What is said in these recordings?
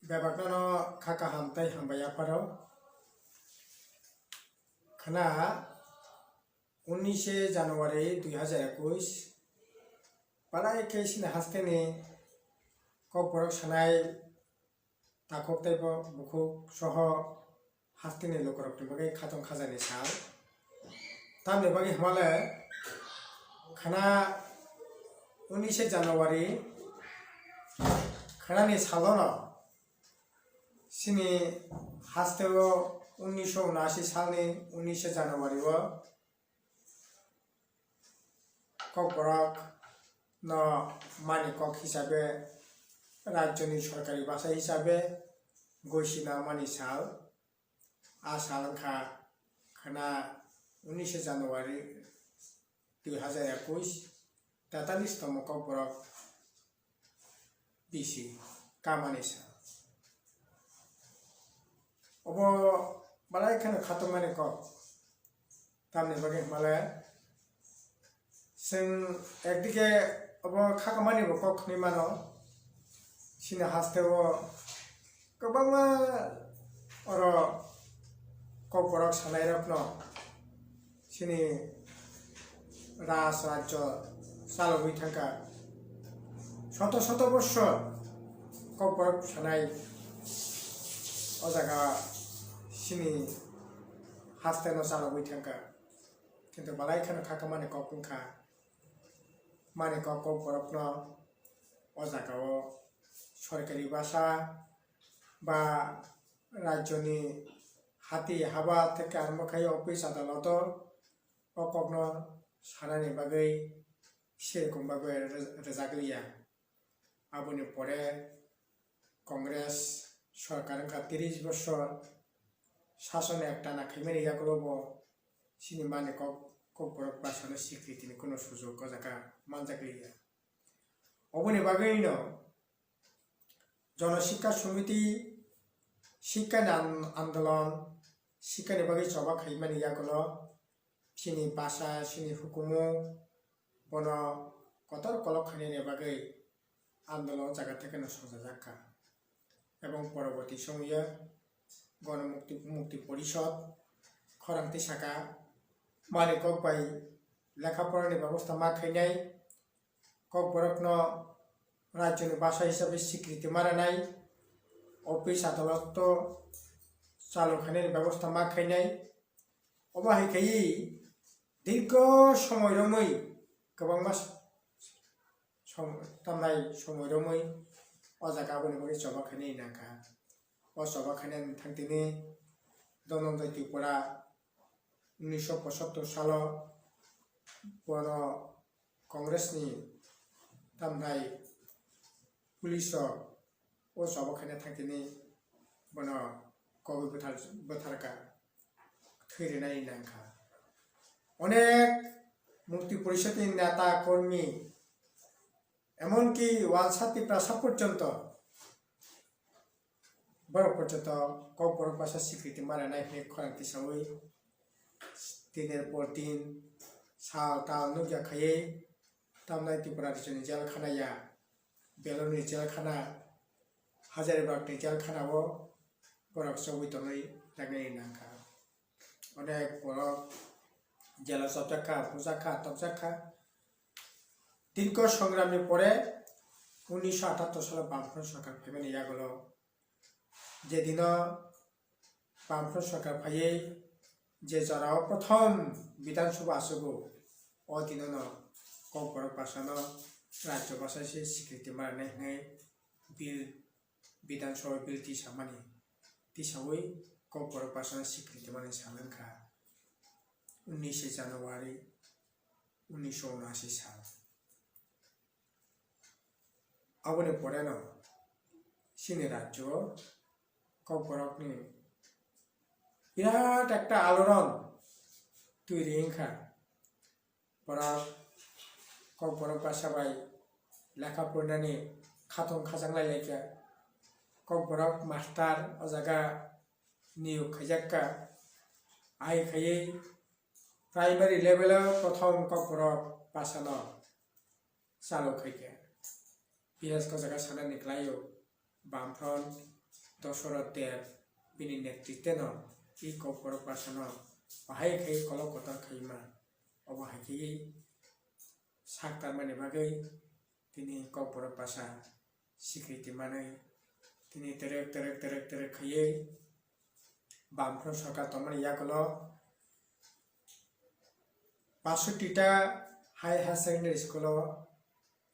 Bebaknano khaka hamtai hambaya paro khana 19 January 2021 palai keisina hasteni Kokborok sanai takok taibo bukhuk soho hasteni lokorok bagai khatong khajani sal tamni bagai hmale khana 19 January khanani Salno sini hasteo 1979 salni 19 January o Kokborok no manikok hisabe rajyoni sorkari basa hisabe goisina mani sal a salangkha khana 19 January 2021 43তম Kokborok bisi kamani sal obo balai khana khatong mani kok tamni bagai male sing ekdike obo khakamani bo kok ni mano sina hasteo kobangma oro Kokborok sanai rokno sini rajyo salobui thangka শত শত বছর Kokborok sanai o jaga sini hasteno salobui thangka kintu balai khana khakamani kok wngkha mani kok Kokborok no o jagao sorkari basa ba rajyoni hati haba theke arambho khai office adalat o kokno sanani bagai serokom babe rejakliya aboni pore Congress সরকার কা 30 বছর শাসনে একটা না খাইমানি ইয়াকলবো সিনি মানে Kokborok বাসানো স্বীকৃতিনি কোনো সুযোগ জায়গা মানজাকলিয়া অবনি বাগৈনো জনশিক্ষা সমিতি শিক্ষা আন্দোলন শিক্ষানি বাগৈ সভা খাইমানি ইয়াকলো সিনি বাসা সিনি হুকুমু বন কতর কলখানি বাগৈ আন্দোলন জায়গা থেকে সজা জাকা এবং পরবর্তী সময়ে গণমুক্তি পরিষদ খরাংতি শাখা মালিকক বাই লেখাপড়ানি ব্যবস্থা মা খাইনাই Kokborok no rajyoni basa hisabe স্বীকৃতি মারানাই অফিস আদালত চালুখানির ব্যবস্থা মা খাইনাই অবাহাই খাই দীর্ঘ সময় রমৈ গোবাং মাস tamnai সময় রমৈ o jaga aboni bagai sobakhani nangkha o sobakhani thangtini Dhananjay Tripura 1975 salo bono Congress ni tamnai police o sobakhani thangtini bono kobi botharka thairinai nangkha onek mukti porishod ni neta kormi এমনকি ওয়ালসাতি প্রাসা পর্যন্ত বড় পর্যন্ত Kokborok ভাষা স্বীকৃতি মানে নাই খরাংতি সাউই দিনের পর দিন সাল তাল নুগিয়া খাইয়ে তামনাই ত্রিপুরা রাজ্যনি জেলখানায়া বেলুনি জেলখানা হাজারিবাগনি জেলখানাও borok sogui tongai lagai nangkha onek borok jela sobjakha pujaka tokjakha দীর্ঘ সংগ্রামের পরে 1978 সালে বামফ্রন্ট সরকার ফেমেনি ইয়াগলো যেদিন বামফ্রন্ট সরকার ফাইয়ে যে জরাও প্রথম বিধানসভা আসবো ও দিন Kokborok ভাষানো রাজ্য ভাষা সে স্বীকৃতি মারনাই হ্যাঁ বিল বিধানসভা বিল তিসামানি তিসাওই Kokborok ভাষানো স্বীকৃতি মানে সালংখা 19 জানুয়ারি 1979 সাল aboni pore no sini rajyo Kokborok ni birat ekta aloron তৈরি হইখা borok Kokborok basa bai lekha pornani khatong khajanglai laika Kokborok master o jaga niyok khaijakka ai khaiye primary level prothom Kokborok basano chalo khaike PS ko jaga sana niklayo Bamfront দশরথের বিনি নেতৃত্বেন ই Kokborok বাসানো বাহাই খাই কলক কথা Khaimah অবাহাই খাই সাকতার মানে বাগৈ তিনি Kokborok বাসা স্বীকৃতি মানে তিনি তেরেক খাইয়ে বামফ্রন সরকার তখন ইয়াকলো ৬২টা হায়ার সেকেন্ডারি স্কুল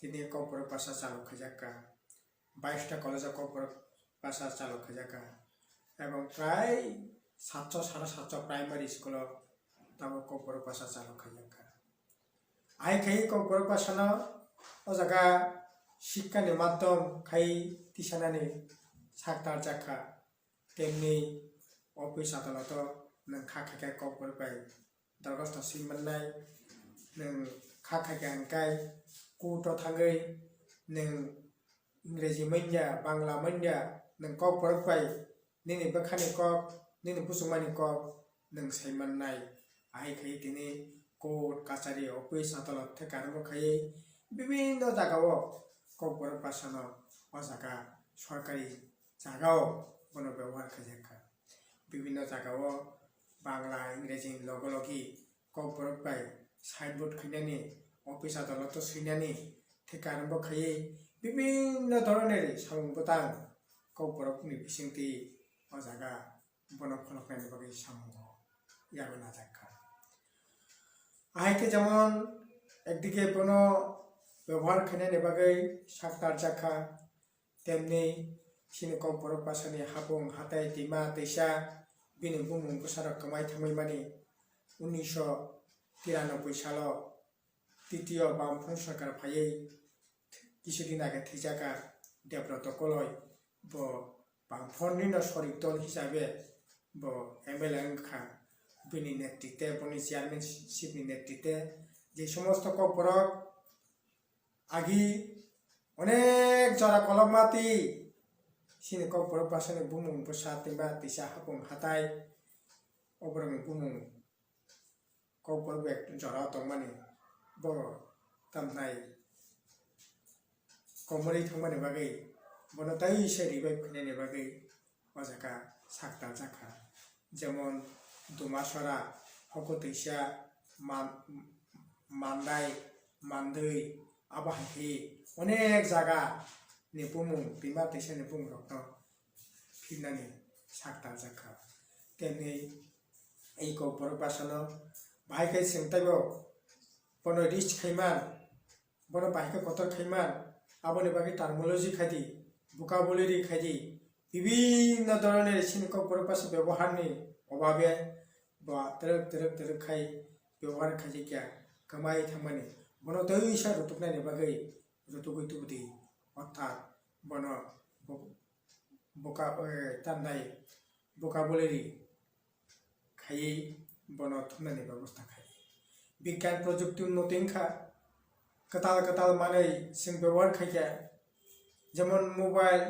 তিনি Kokborok বাসা চালক খাজাকা ২২টা কলেজ Kokborok বাসা চালক খাজাকা এবং প্রায় ৭০০-৭৫০ প্রাইমারি স্কুল তাও Kokborok বাসা চালক খাজাকা আই খাই Kokborok বাসানো ও জায়গা শিক্ষানি মাধ্যম খাই তিসানানি সাকতার জাকা তেমনি অফিস আদালত নং খাখাকে Kokborok বাই দরখাস্ত সিমনাই नों खाखाके अंकाय कुट थांगै नों इंग्रेजी मोन्या बांला मोन्या नों Kokborok बाय निनि बखानि कक निनि बुसुमानि कक नों साइमाननाय आइ खाय तिनि कोर्ट काचारी अफिस आदालत থেকে আরম্ভ খাই বিভিন্ন জায়গাও Kokborok বাসানো ও জায়গা সরকারি জায়গাও বন ব্যবহার খাজাকা বিভিন্ন জায়গাও বাংলা ইংরেজি লগলগি Kokborok বাই সাইনবোর্ড খাইনানি অফিস আদালত সইনানি থেকে আরম্ভ খাই বিভিন্ন ধরনের সামুংবতাং Kokborok ni বিসিংতি ও জায়গা বন ফলকনানি বাকি সামুং ইয়াগো নাজাকা আইকে যেমন একদিকে বন ব্যবহার খাইনানি বাকি সাকতার জাকা তেমনি সিনি Kokborok বাসানি হাবুং হাতাই दैमा दैसा বিনি বুমুং বসারা কামাই থামাই মানি 1993 সালে তৃতীয় বামফ্রন্ট সরকার ফাইয়ে কিছুদিন আগে থিজাকা দেবব্রত কলয় ব বামফ্রন্টনিনো শরিক দল হিসাবে ব এমএলএ খা বিনি নেতৃত্বে বনি চেয়ারম্যানশিপনি নেতৃত্বে যে সমস্ত Kokborok আগি অনেক জরা কলমাতি সিনি Kokborok বাসানি বুমুং বসা दैमा दैसा হাবুং হাতাই অবরং বুমুং Kokborok এক জরা তংমানি বড় তামনাই কমরি থাংমানি বাগৈ বনো তাই সে রিভাইভ খাইনানি বাগৈ অজাকা সাকতা জাকা যেমন দুমাসরা হকতৈসা মান্দাই মানदै আবাহাই অনেক জায়গা ni bumung दैमा दैसा ni bumung rokno फिरनानि साकता जाका तेमनि এই Kokborok বাসানো বাহাইকে সিংতাইবো বনো রিচ খাইমান বনো বাহাইকে কতর খাইমান আবনি বাকি টার্মোলজি খাইদি ভোকাবুলারি খাইদি বিভিন্ন ধরনের সিনি Kokborok বাসা ব্যবহারনি অভাবে বা তেরেক খাই ব্যবহার খাইজি কিয়া কামাই থামানি বনো তৈসা রুতুকনানি বাকি রুতুকুই তুবুদি অর্থাৎ বনো তান্নাই ভোকাবুলারি খাই বনো থুমনানি ব্যবস্থা খাই বিজ্ঞান প্রযুক্তি উন্নতি খা কতাল মানে সিং ব্যবহার খাইয়া যেমন মোবাইল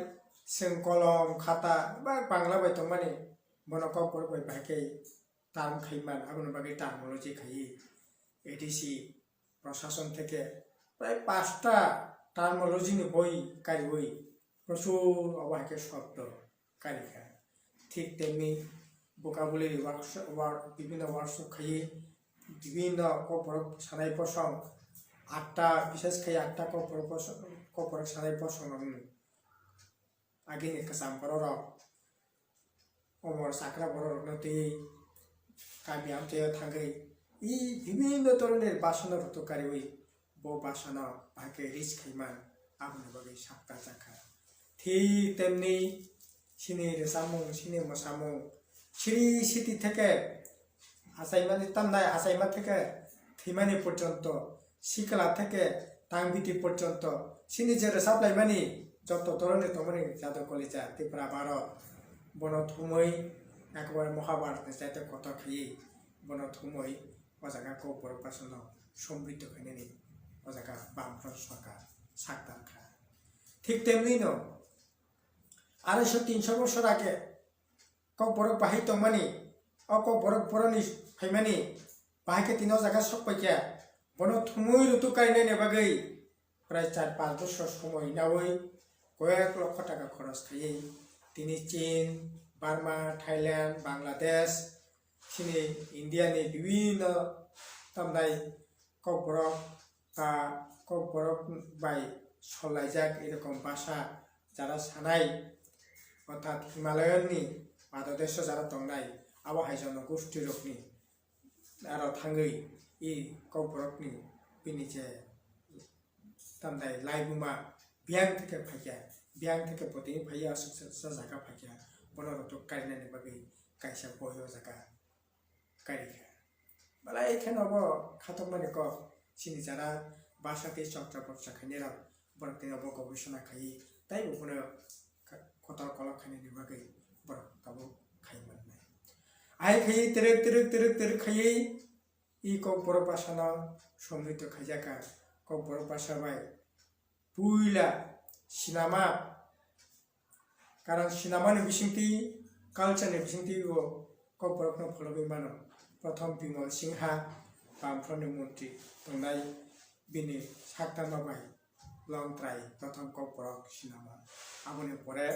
সিং কলম খাতা বা বাংলা বাই মানে বনো Kokborok বাই বাহাইকে টার্ম খাইমান আবনি বাকি টার্মোলজি খাই এডিসি প্রশাসন থেকে প্রায় 5টা টার্মোলজিনি বই কারি বই প্রচুর অবাহাইকে শব্দ কারিখা ঠিক তেমনি ভোকাবুলারি বিভিন্ন ওয়ার্কশপ খাই বিভিন্ন Kokborok সানাই পসং 8টা বিশেষ খাই 8টা Kokborok সানাই পসং আগেনি কাসাম বড় অমর সাকরা বড় নতি কামি আমতে থাঙ্গৈ ই বিভিন্ন ধরনের বাসনা রুতকারি ওই ব বাসনা বাকে রিচ খাইমান আবনি বাকি সাকতা জাকা ঠিক তেমনি সিনি রেসামুং সিনি মসামুং সিরি সিটি থেকে হাসাইমানি তান্নাই হাসাইমা থেকে থিমানি পর্যন্ত শিকলা থেকে টাংবিটি পর্যন্ত সিনি যে রেসাবলাইমানি যত ধরনের তমনি যাদব কলিজা ত্রিপুরা ভারত বন থুমৈ একবার মহাভারত যাইতে কত খাই বন থুমৈ অজাগা Kokborok বাসানো সমৃদ্ধ খাইনানি অজাগা বামফ্রন্ট সরকার সাকতার খা ঠিক তেমনি ন 250-300 বছর আগে Kokborok বাহাই তংমানি ও Kokborok বরনি ফাইমানি বাহাইকে 3 জায়গা সব পাইকা বনো থুমৈ রুতুকারিনানি বাগৈ প্রায় 4-5 বছর সময় নাওই কয়েক লক্ষ টাকা খরচ খাই তিনি চীন বার্মা থাইল্যান্ड বাংলাদেশ सिनी इंडिया नि विभिन्न तमनाय kokborok বা kokborok বাই সলাইজাক এরকম ভাষা যারা সানাই অর্থাৎ হিমালয়াননি পাদদেশ যারা তংনাই আবহাইজন গোষ্ঠী রকনি আরো থাঙ্গই ই kokborokni বিনি যে তমনাই লাইবুমা বিয়াং থেকে ফাইয়া বিয়াং থেকে প্রতি ফাইয়া জায়গা ফাইয়া বনরত কারিনানি বাগै কাইসা বহিও জায়গা কারিখা বলা এখানে অব খাতক মানে ক চিনি যারা বাসাতে চক্র বর্ষা খাইনেরা বরক তিনি অব গবেষণা খাই তাই বকুনো কতর কলক খাইনি বাগै বরক তাবো খাইমান নাই আই খাই তেরেক তেরেক তেরেক তেরেক খাই ই kokborok ভাষানো সমৃদ্ধ খাইজাকা kokborok ভাষা বাই পুইলা সিনেমা কারণ সিনেমানি বিসিংতি কালচারনি বিসিংতি ও kokborokno fologoi mano প্রথম বিমল সিংহা বামফ্রন্টনি মন্ত্রী তংনাই বিনি সাকতা নবাই লং ট্রাই প্রথম kokborok সিনেমা আবনি পরে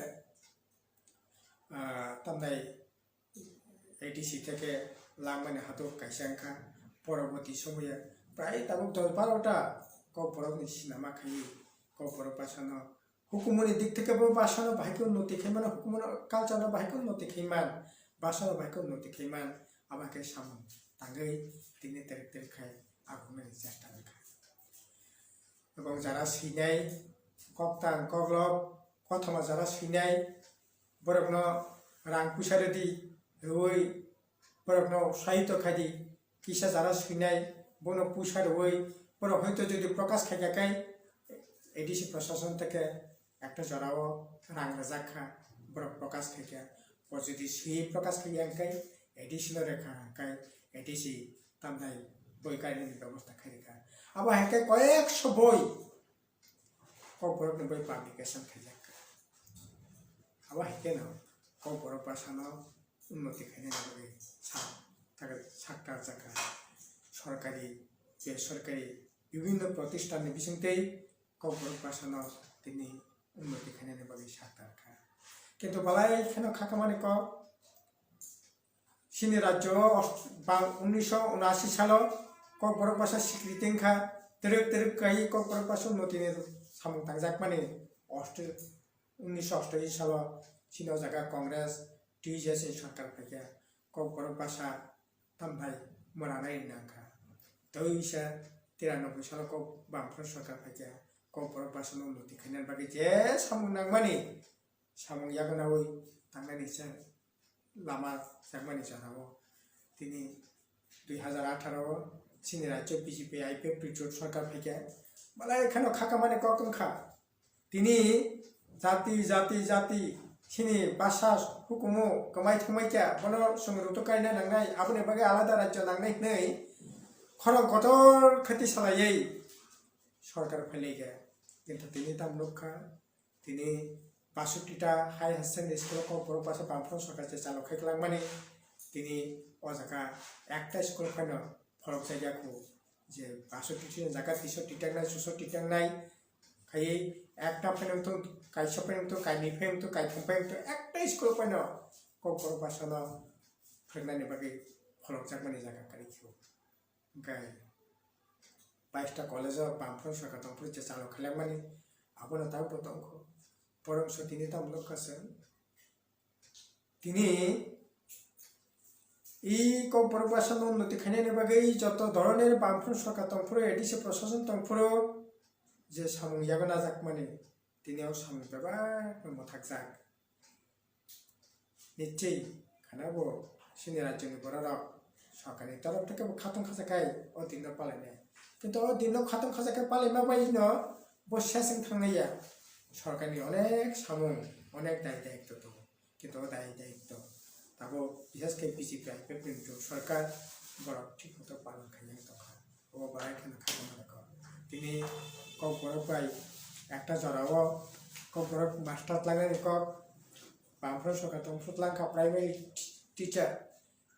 তমনাই এডিসি থেকে লাংমানি হাতক কাইসাংখা পরবর্তী সময়ে প্রায় তাবুক 10-12টা kokborokni সিনেমা খাই kokborok ভাষানো হুকুমনি দিক থেকে ভাষানো ভাইকে উন্নতি খাইমান হুকুমনি কালচারনো ভাইকে উন্নতি খাইমান ভাষানো ভাইকে উন্নতি খাইমান আমাকে সামন তাঙ্গই তিনি তেরেক তেরেক খাই আগুনের চেষ্টা রেখা এবং যারা সিনাই কক্তান কগলক কথমা যারা সিনাই বরকনো রাং পুষারে দি রই বরকনো সাহিত্য খাদি কিসা যারা সিনাই বনো পুষার ওই বরক হয়তো যদি প্রকাশ খাইকাই এডিসি প্রশাসন থেকে একটা জড়াও রাং রাজাখা বরক প্রকাশ খাইকা ও যদি সেই প্রকাশ খাইয়াঙ্কাই এডিসিনো রেখা হাঙ্কাই এডিসি তামনাই বই কাহিনীর ব্যবস্থা খাইকা আবার হাঙ্কাই কয়েকশো বই kokborokni বই পাবলিকেশন খাইজাকা আবার হাঙ্কে না kokborok ভাষানো উন্নতি খাইনে নাগৈ সাকটা জাকা সরকারি বেসরকারি বিভিন্ন প্রতিষ্ঠানের বিসংতেই kokborok ভাষানো তিনি উন্নতি খাইনে নাগৈ সাকটা রাখা কিন্তু বালাই এখানে খাকামানি ক সিনি রাজ্য 1979 সাল kokborok ভাষা স্বীকৃতি খা তেরেক তেরেক কাই kokborok ভাষা উন্নতির সামং তাংজাক মানে 1988 সাল চীন জায়গা কংগ্রেস টিজেসি সরকার থেকে kokborok ভাষা তামভাই মরানাই নাখা 1993 সাল বামফ্রন্ট সরকার থেকে kokborok ভাষা উন্নতি খাইনার বাকি যে সামং নাংমানি সামং ইয়াগনাওই তাংনানি সে লামা জাগমানি জানাবো তিনি 2018 চীনের রাজ্য বিজেপি আইপিএফ প্রিজোট সরকার থেকে বলা এখানে খাকা মানে কখনখা তিনি জাতি জাতি জাতি চিনি ভাষা হুকুমু কমাই থমাইকা বন সংরুত কাইনা নাংনাই আবনে বাগে আলাদা রাজ্য নাংনাই নেই খরং কঠোর ক্ষতি সালাই সরকার ফেলেগে কিন্তু তিনি তামলুখা তিনি 62টা হাই সেকেন্ডারি স্কুল kokborok ভাষা বামফ্রন্ট সরকার যে চালক খাইলাম মানে তিনি ও জায়গা একটা স্কুল ফাইন ফরক জায়গাখু যে 62টি জায়গা 63টি টাং নাই 64টি টাং নাই খাই একটা ফাইন তো কাইসা ফাইন তো কাইনি ফাইন তো কাইথম ফাইন তো একটা স্কুল ফাইন kokborok ভাষা না ফেরনানি বাকি ফরক জাগমানি জায়গা কারিখু গাই 22টা কলেজ বামফ্রন্ট সরকার তংপুর যে চালক খাইলাম মানে আবনা তাও প্রতংখ পরমশ তিনি তামলক কাছেন তিনি এই kokborok ভাষা উন্নতি খাইনানি বাকি যত ধরনের বামফ্রন্ট সরকার তংপুর এডিসি প্রশাসন তংপুর যে সামং ইয়াগনা যাক মানে তিনিও সামং বেবার মথাক যাক নিশ্চয়ই খানাবো সিনি রাজ্যনি বড়রাও সরকারি তরফ থেকে খাতং খাজাকাই ও দিন পালাইনাই কিন্তু ও দিন খাতং খাজাকাই পালাইমা বাইন বসিয়াসিং থাंनाया সরকারি অনেক সামং অনেক দায় দায়িত্ব তো কিন্তু দায় দায়িত্ব তাবো বিশেষ করে বিজেপি আইপিএফ প্রিজোট সরকার বড় ঠিক মতো পালন খাইয়া তখন ও বাড়াই খানা খাইনা রাখো তিনি kokborok বাই একটা জড়াও kokborok মাস্টার লাগানি কক বামফ্রন্ট সরকার তংফুট লাংখা প্রাইমারি টিচার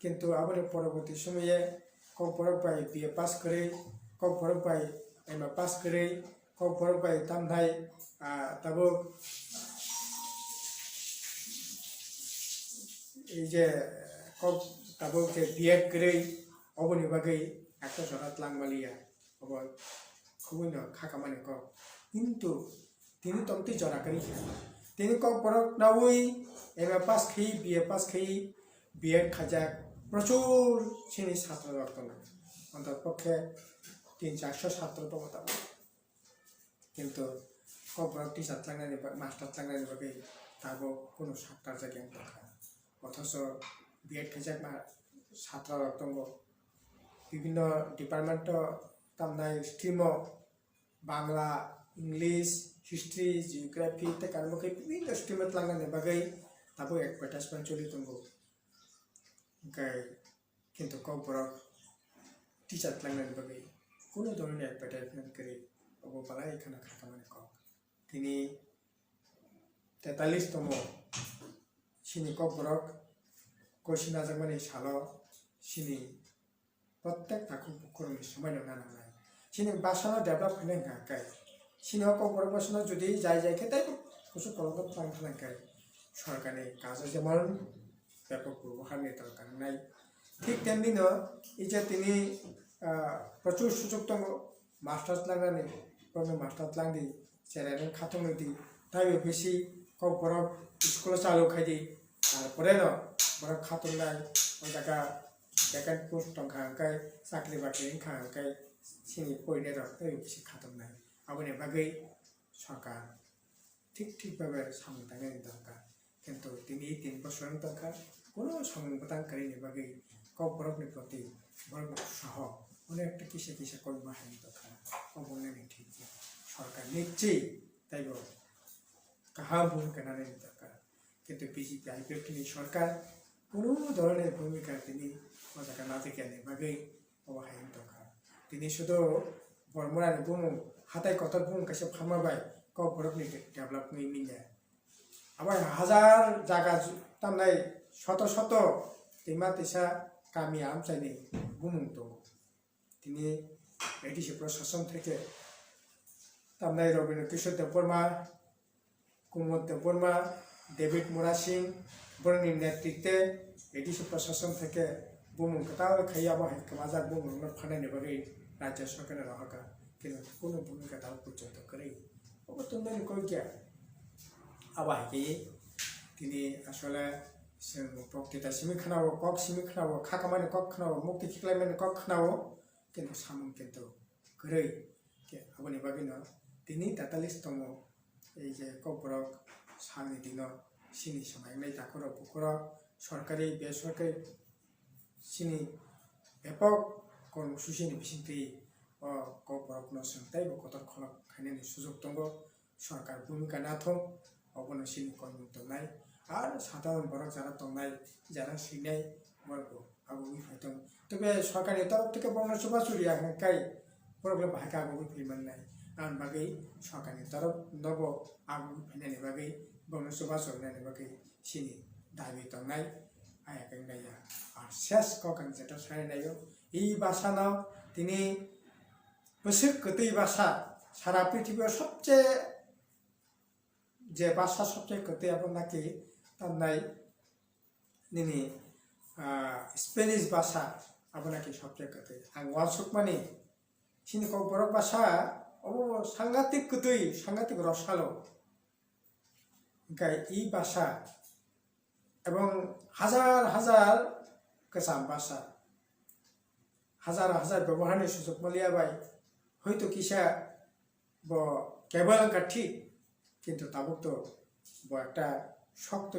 কিন্তু আবার পরবর্তী সময়ে kokborok বাই বিএ পাস করে kokborok বাই এমএ পাস করে kokborok বাই তামধাই তাবো এই যে তাবো যে বিএড করে অবনি বাগৈ একটা জরাত লাংমালিয়া অব খুবই খাকামানে ক কিন্তু তিনি তমতি জরা করি তিনি Kokborok নাওই এমএ পাস খেয়ে বিএ পাস খেয়ে বিএড খাজাক প্রচুর সিনি ছাত্র রক্ত অন্ততপক্ষে 300-400 ছাত্র তো মতামত কিন্তু Kokborok টিচার লাগানি মাস্টার লাগানি বাকি তাবো কোনো সাতটার জায়গায় দেখা অথচ বিএড খাজাক ছাত্র রক্ত বিভিন্ন ডিপার্টমেন্ট তামনাই stream Bangla English history geography তে কারণকে বিভিন্ন স্ট্রিম লাগানি বাকি তাবো এডভার্টাইজমেন্ট চলি দंगो কিন্তু Kokborok টিচার লাগানি বাকি কোনো ধরনের এডভার্টাইজমেন্ট করে অবপালা এখানে খাকামানে কক তিনি 43তম সিনি Kokborok কইসিনা জামানি সালো সিনি প্রত্যেক থাকু পুকুরনি সময় না না সিনি বাসানো ডেভেলপ হনে গাকাই সিনি Kokborok বাসানো যদি যাই যাই খেতে কিছু কলম প্ল্যান খানাকাই সরকারি কাজ যেমন ব্যাপক ব্যবহারের দরকার নাই ঠিক তেমনি এই যে তিনি প্রচুর সুযোগ দङ মাস্টার্স লাগানি কোনো মাস্টার্স লাঙ্গি চেরারেন খাতনো দি তাই বেশি Kokborok স্কুল চালু খাইদি তারপরে বড় খাতন নাই ওই জায়গা ভ্যাকেন্ট পোস্ট দंखांखाय চাকরি বাকরি খাंखाय সিনি পয়নে তাই বেশি খাতন নাই আবনে বাগै সরকার ঠিকভাবে সামলানোর দরকার কিন্তু তিনি 3 বছর দরকার কোনো সংগঠনকারী বাগै Kokborokनि প্রতি বড় সহ অনেকটা কিসে কর্মহানি দরকার অবলম্বনে ঠিক সরকার নিচ্ছে তাই কাহা ভূমিকা নেওয়ার দরকার কিন্তু বিজেপি আইপিএফটি সরকার কোনো ধরনের ভূমিকা তিনি মজাকা না থেকে বাগৈ অবহানি দরকার তিনি শুধু বর্মরানি বুমু হাতায় কত বুম কাছে ফার্মাবাই Kokborokनि ডেভেলপমেন্ট মিলে আবার হাজার জায়গা তামনাই শত दैमा दैसा गामि आमचाइनि बुमुं दङ তিনি এডিসি প্রশাসন থেকে তামনাই রবীন্দ্র কিশোর দেববর্মা কুমোদ দেববর্মা ডেভিড মুরা সিং বরনি নেতৃত্বে এডিসি প্রশাসন থেকে বুমুं কোথাও খাইয়াবো হেমাজাক বুমুं ফানাইনি বাগै রাজ্য সরকারের রাহাকা কিন্তু কোনো ভূমিকা তার পর্যন্ত করে অবতন্দানি কই গিয়া আবাহকে তিনি আসলে বক্তৃতা সিমি খানাবো কক সিমি খানাবো খাকামানে কক খানাবো মুক্তি খিক্লাইমানে কক খানাবো কিন্তু সামুং কিন্তু গरै আবনি বাগিনো তিনি 43তম এই যে Kokborok সালনি দিন সিনি সমায়নাই তাকর পুকুর সরকারি বেসরকারি সিনি ব্যাপক কর্মসূচিনি বিসিন্তি Kokborok সোंथाइ কতর খলক খাইনানি সুযোগ দङ সরকার ভূমিকা নাথং অবনো সিনি কর্ম দंनाय আর সাধারণ বরক যারা দंनाय যারা সিনাই বর্গ আগুই ফাইতং তবে সরকারের তরফ থেকে বর্ণসভা চুরিয়া কাই প্রবলেম ভাইকা আগুই ফিরমান নাই আর বাগै সরকারের তরফ নব আগুই ফাইনানি বাগै বর্ণসভা চুরিয়ানি বাগै সিনি দাবি দंनाय আয়াকাই নাইয়া আর শেষ ককান যেটা সাইনায়ও এই ভাষানাও তিনি বসে কতই ভাষা সারা পৃথিবীর সবচেয়ে যে ভাষা সবচেয়ে কতই আপন নাকি তামনাই নিনি স্পেনিশ ভাষা আপনাকে সবচেয়ে কতই আং ওয়ানসুক মানে সিনি Kokborok ভাষা অবো সাংঘাতিক কতই সাংঘাতিক রসালো গাই এই ভাষা এবং হাজার গোজাম ভাষা হাজার ব্যবহারের সুযোগ মলিয়াবাই হয়তো কিসা কেবল ঠিক কিন্তু তাবুক তো একটা শক্ত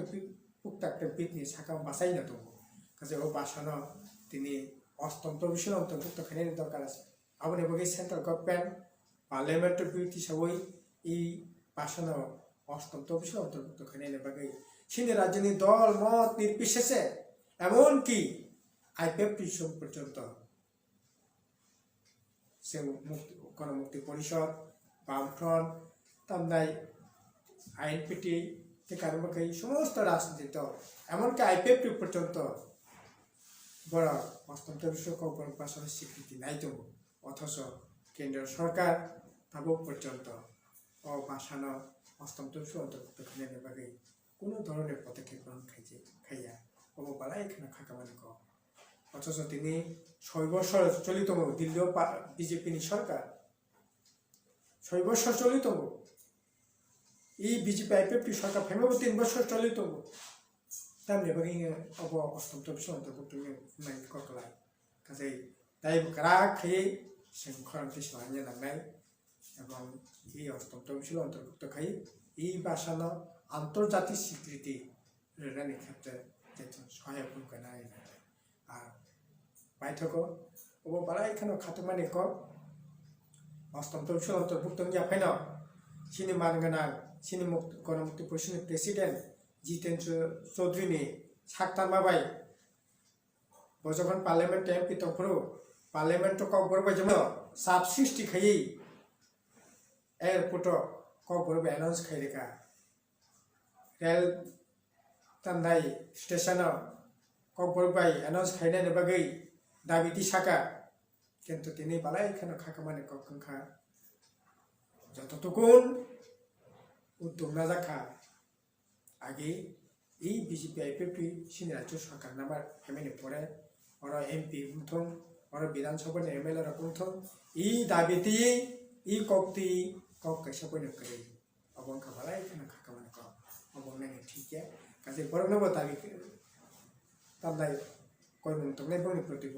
পুক্ত একটা বিটনি শাখা বাঁচাই না তবু কাজে ও বাসানো তিনি অষ্টমত বিষয় অন্তর্ভুক্ত খাইনানি দরকার আছে আপনি বাকি সেন্ট্রাল গভর্নমেন্ট পার্লামেন্টের বিট হিসাবে এই বাসানো অষ্টমত বিষয় অন্তর্ভুক্ত খাইনানি বাকি সিনি রাজ্যনি দল মত নির্বিশেষে এমনকি আইপিএফটি পর্যন্ত সে গণমুক্তি পরিষদ বামফ্রন্ট তামনাই আইএনপিটি কারণে সমস্ত রাজনৈতিক দল এমনকি আইপিএফটি পর্যন্ত বড় অষ্টমত বিষয় Kokborok ভাষার স্বীকৃতি নাই দङ অথচ কেন্দ্রীয় সরকার তাবো পর্যন্ত ভাষানো অষ্টমত বিষয় অন্তর্ভুক্ত খাইনানি বাগै কোনো ধরনের পদক্ষেপ গ্রহণ খাইয়া বালাই এখানে খাকামানি ক অথচ তিনি 6 বছর চলিত দিল্লিও বিজেপি নি সরকার 6 বছর চলিত এই বিজেপি আইপিএফটি সরকার ফেমেও 3 বছর চলিত তেমনি বাকি অব অষ্টম চব্বিশ অন্তর্ভুক্ত নাই ককলাই কাজে তাই কারা খেয়ে जों खरांथि सहायनो लांनाय এবং এই অষ্টম তহবিল অন্তর্ভুক্ত খাই এই ভাষানো আন্তর্জাতিক স্বীকৃতি রেনানি ক্ষেত্রে যেহেতু সহায়ক ভূমিকা নেয় আর পাইথক ও বারা এখানে খাতমানি ক অষ্টম তহবিল অন্তর্ভুক্ত জাফাইন সিনি মানগোনাं সিনি গণমুক্তি পরিষদनि প্রেসিডেন্ট জিতেন চৌধুরীनि সাকতাरमाबाय बजखन पार्लियामेंट एमपि तंफोरो पार्लियामेंट kokborok बायदिनो साब सृष्टि खायै एयरपोर्ट kokborok एनाउंस खायरेखा रेल तान्दाय स्टेशन kokborok बाय एनाउंस खायनायनि बागै दाबिति साखा किन्तु तिनि बालाय एखाने खाखामानि कखा যতটুকুন উদ্যোগ না রাখা আগে এই বিজেপি আইপিএফটি সিনি রাজ্য সরকার নামার ফ্যামিলি পরে ওরা এমপি উঠুন ওরা বিধানসভার এমএলএ উঠুন এই দাবিতে এই কক্তি কক कैसे বইনে করে অবং খাবালাই এখানে খাকা মানে ক অবং নাই ঠিক আছে কাজে বরং নব দাবি তান্দাই কই মন্তব্য বনি প্রতিব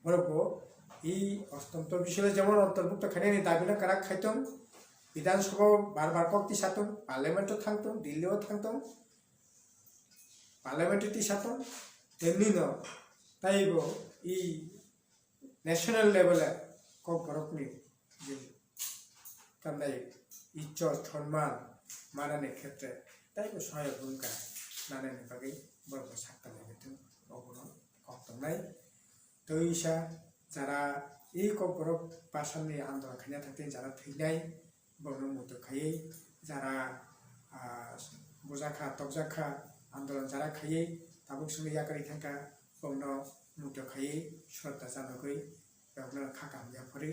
বরব এই অষ্টন্ত বিষয়ে যেমন অন্তর্ভুক্ত খানেনি দাবি না কারা খাইতম বিধানসভা বারবার কক্তি সাতম পার্লামেন্টও থাকতম দিল্লিও থাকতম পার্লামেন্টে সাতম তেমনি ন তাইব এই ন্যাশনাল লেভেলে kokborokni যে তান্দাই ইজ্জত সম্মান মানানোর ক্ষেত্রে তাইব সহায়ক ভূমিকা নানানি বাকি বড় সাক্তানি বেতন অবনো কক্তমনাই তৈসা যারা এই kokborok ভাষানি আন্দোলন খাইনা থাকতেন যারা থৈনাই বর্ণ মতো খাইয়ে যারা বোঝাখা তকজাখা আন্দোলন যারা খাইয়ে তাবুক সঙ্গে ইয়াকারি থাকা বর্ণ মতো খাইয়ে শ্রদ্ধা জানাগৈ বেवनो খাকা ফরে